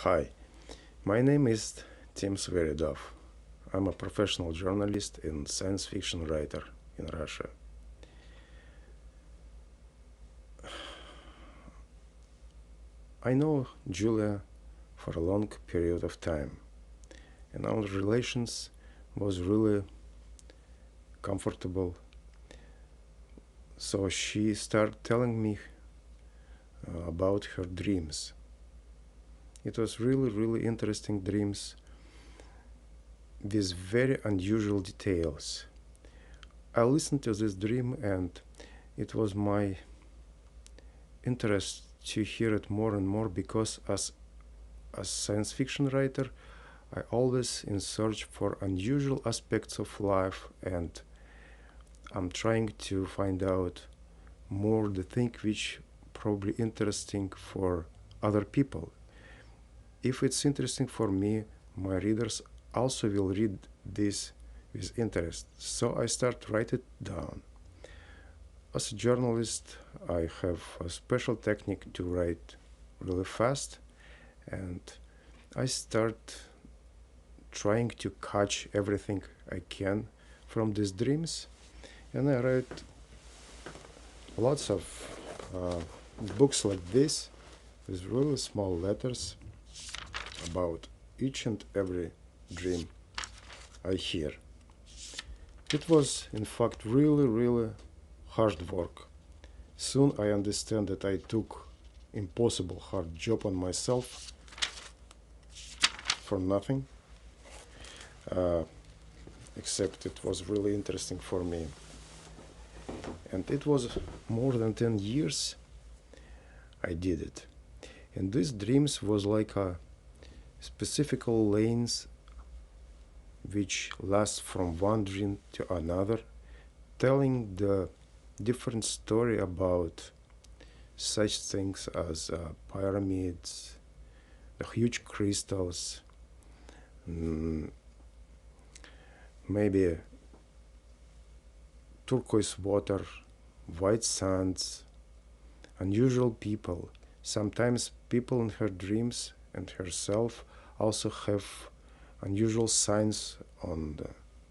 Hi, my name is Svadi. I'm a professional journalist and science fiction writer in Russia. I know Julia for a long period of time, and our relations was really comfortable. So she started telling me about her dreams. It was really interesting dreams with very unusual details. I listened to this dream and it was my interest to hear it more and more because as a science fiction writer I always in search for unusual aspects of life, and I'm trying to find out more the thing which probably interesting for other people. If it's interesting for me, my readers also will read this with interest. So I start write it down. As a journalist, I have a special technique to write really fast, and I start trying to catch everything I can from these dreams, and I write lots of books like this with really small letters about each and every dream I hear. It was in fact really hard work. Soon I understand that I took impossible hard job on myself for nothing, except it was really interesting for me. And it was more than 10 years I did it. And these dreams was like a specific lanes which last from one dream to another, telling the different story about such things as pyramids, the huge crystals, maybe turquoise water, white sands, unusual people. Sometimes people in her dreams and herself also have unusual signs on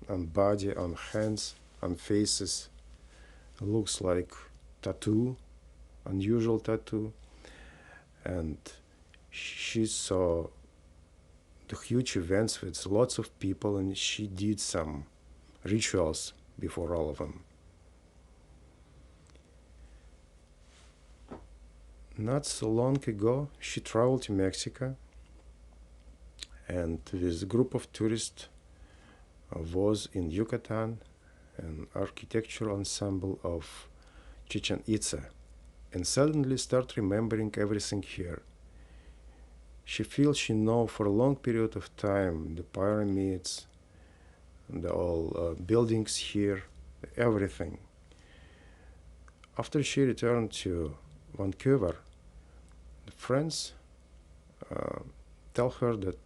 body, on hands, on faces. Looks like tattoo, unusual tattoo. And she saw the huge events with lots of people, and she did some rituals before all of them. Not so long ago, she traveled to Mexico and with a group of tourists was in Yucatan, an architectural ensemble of Chichen Itza, and suddenly start remembering everything here. She feels she know for a long period of time the pyramids, the all buildings here, everything. After she returned to Vancouver, the friends tell her that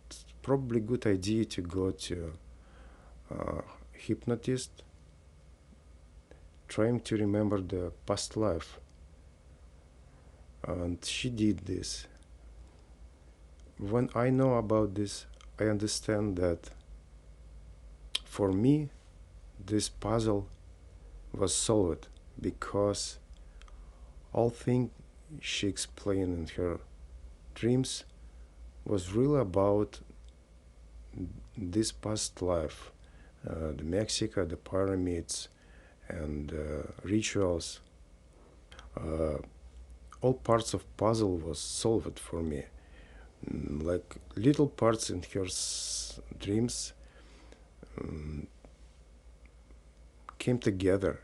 probably good idea to go to hypnotist, trying to remember the past life. And she did this. When I know about this, I understand that for me this puzzle was solved, because all thing she explained in her dreams was really about this past life, the Mexico, the pyramids, and rituals. All parts of puzzle was solved for me. Like little parts in her dreams came together,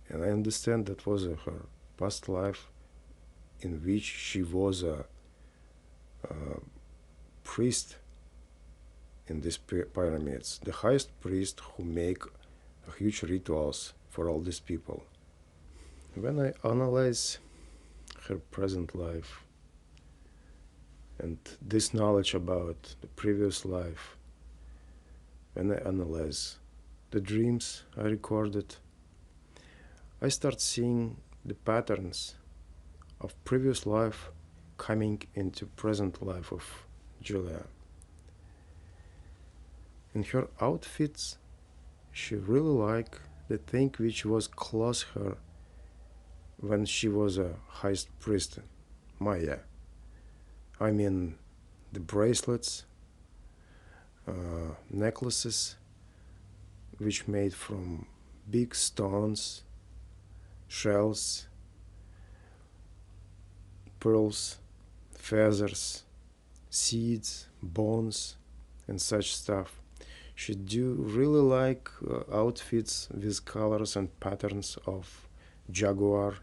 and I understand that was her past life in which she was a priest in these pyramids, the highest priest who make huge rituals for all these people. When I analyze her present life and this knowledge about the previous life, when I analyze the dreams I recorded, I start seeing the patterns of previous life coming into present life of Julia. In her outfits, she really liked the thing which was close her when she was a high priest, Maya. I mean, the bracelets, necklaces, which made from big stones, shells, pearls, feathers, seeds, bones, and such stuff. She do really like outfits with colors and patterns of jaguar,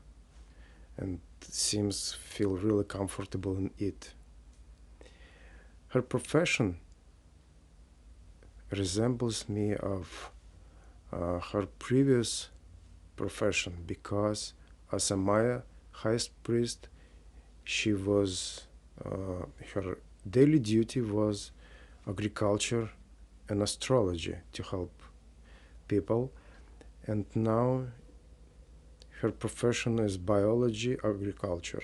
and seems feel really comfortable in it. Her profession resembles me of her previous profession, because as a Maya high priest, she was her daily duty was agriculture and astrology to help people, and now her profession is biology, agriculture.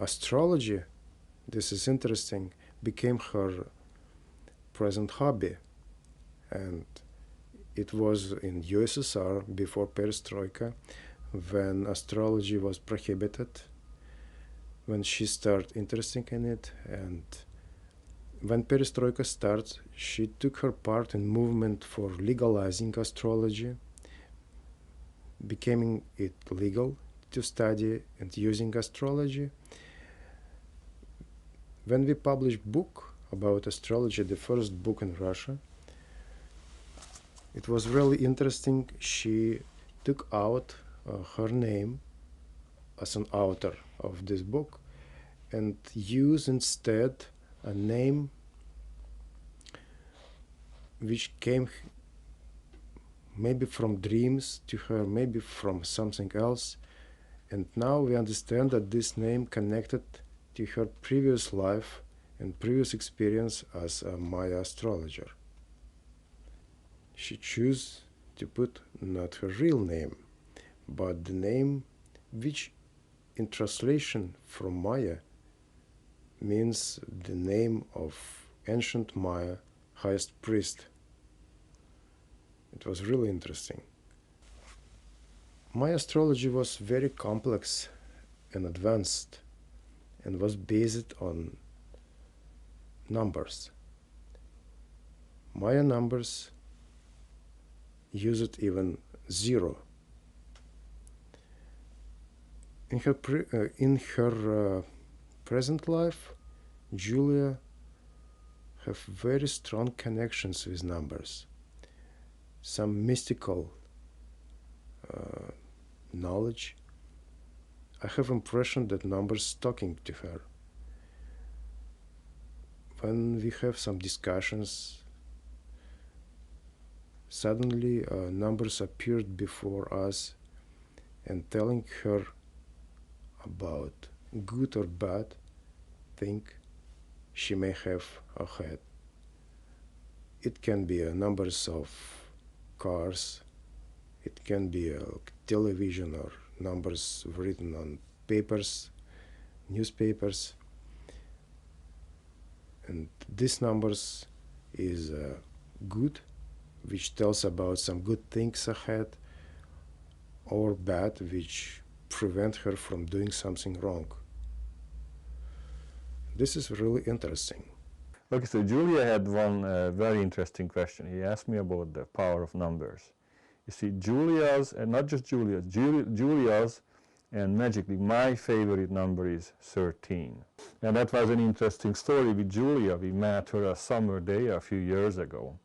Astrology, this is interesting, became her present hobby, and it was in USSR before perestroika, when astrology was prohibited, when she started interested in it, and when perestroika starts, she took her part in movement for legalizing astrology, becoming it legal to study and using astrology. When we published book about astrology, the first book in Russia, it was really interesting. She took out her name as an author of this book and used instead a name which came maybe from dreams to her, maybe from something else. And now we understand that this name connected to her previous life and previous experience as a Maya astrologer. She chose to put not her real name, but the name which in translation from Maya means the name of ancient Maya highest priest. It was really interesting. My astrology was very complex and advanced, and was based on numbers. Maya numbers used even 0. In her present life, Julia have very strong connections with numbers, some mystical knowledge. I have impression that numbers talking to her. When we have some discussions, suddenly numbers appeared before us and telling her about good or bad thing she may have ahead. It can be numbers of cars, it can be television, or numbers written on papers, newspapers. And these numbers is good, which tells about some good things ahead, or bad, which prevent her from doing something wrong. This is really interesting. Okay, so Julia had one very interesting question. He asked me about the power of numbers. You see, Julia's, and not just Julia's, Julia's, and magically my favorite number is 13. And that was an interesting story with Julia. We met her a summer day a few years ago.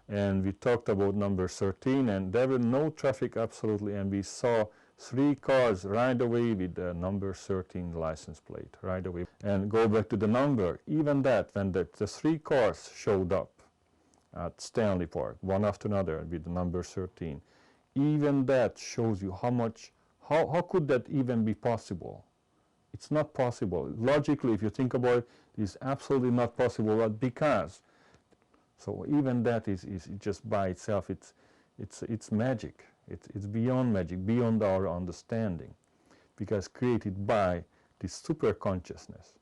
And we talked about number 13, and there was no traffic absolutely, and we saw 3 cars right away with the number 13 license plate right away. And go back to the number, even that, when the 3 cars showed up at Stanley Park, one after another with the number 13, even that shows you how could that even be possible? It's not possible. Logically, if you think about it, it's absolutely not possible, but because. So even that is just by itself, it's magic. It's beyond magic, beyond our understanding, because created by this super consciousness.